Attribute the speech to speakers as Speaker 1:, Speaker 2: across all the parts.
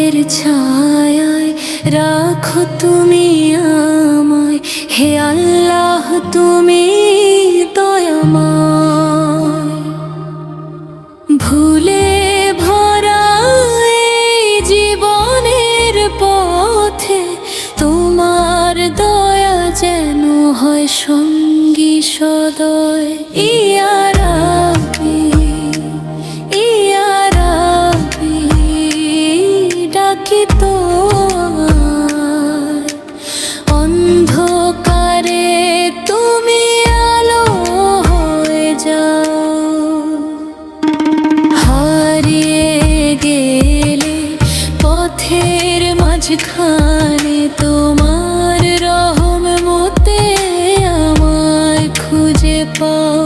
Speaker 1: পায়ের ছায়ায় রাখো তুমি আমায়, হে আল্লাহ তুমি দয়াময়। ভুলে ভরা এই জীবনের পথে তোমার দয়া যেন হয় সঙ্গী সদয়। ইয়া রাব্বি, ইয়া রাব্বি ডাকি তোমায়। অন্ধকারে তুমি আলো হয়ে যাও, হারিয়ে গেলে পথের মাঝখানে তোমার রহম মতে আমায় খুঁজে পাও।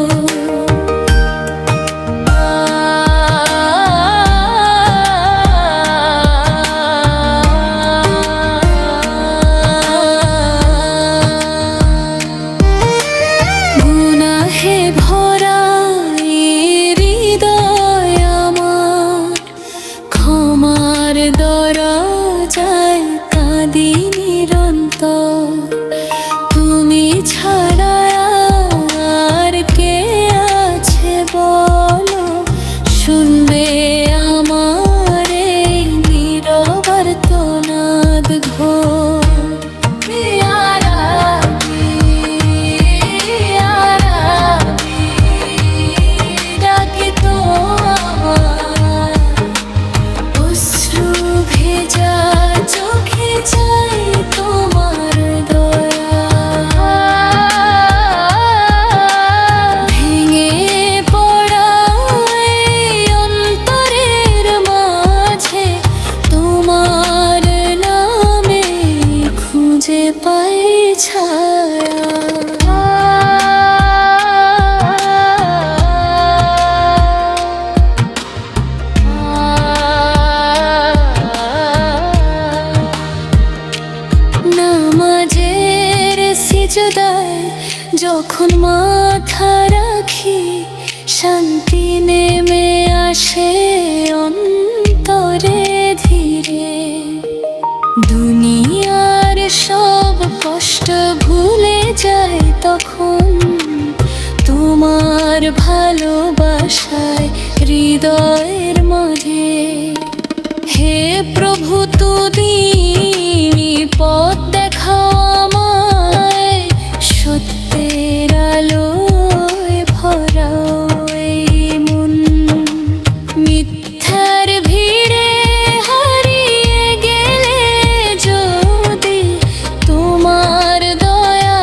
Speaker 1: গুনাহে ভরা হৃদয় আমার, ক্ষমার দরজায় কাঁদি নিরন্তর। তুমি ছাড়া আর কে আছে বলো, শুনবে আমার এই নীরব আর্তনাদ ঘোর। ইয়া রাব্বি, ইয়া রাব্বি ডাকি তোমায়। অশ্রু ভেজা চোখে চাই তোমার দয়া, ভেঙে পড়া এই অন্তরের মাঝে তোমার নামে খুঁজে পাই ছায়া। নামাজের সিজদায় যখন মাথা রাখি, শান্তি নেমে আসে অন্তরে ধীরে। দুনিয়ার সব কষ্ট ভুলে যায় তখন তোমার ভালোবাসায় হৃদয়ের মাঝে। হে প্রভু তুমি পথ দেখাও আমায়, সত্যের আলোয় ভরাও এই মন। মিথ্যার ভিড়ে হারিয়ে গেলে যদি তোমার দয়া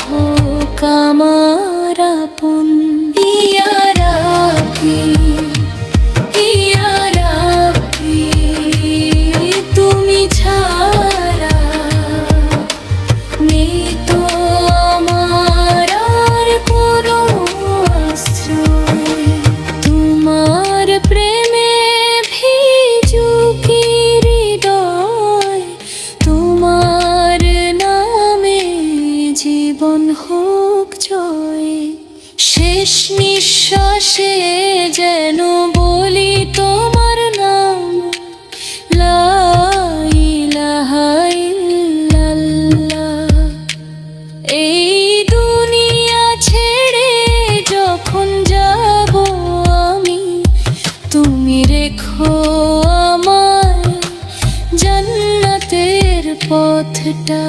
Speaker 1: হোক আমার আপন। ইয়া রাব্বি, ইয়া রাব্বি তুমি ছাড়া নেই তো আমার আর কোনো আশ্রয়। তোমার প্রেমে ভিজুক হৃদয়, তোমার নামে জীবন হোক জয়। শেষ নিঃশ্বাসে যেন বলি তোমার নাম, লা ইলাহা ইল্লাল্লাহ। এই দুনিয়া ছেড়ে যখন যাব আমি, তুমি রেখো আমায় জান্নাতের পথটা।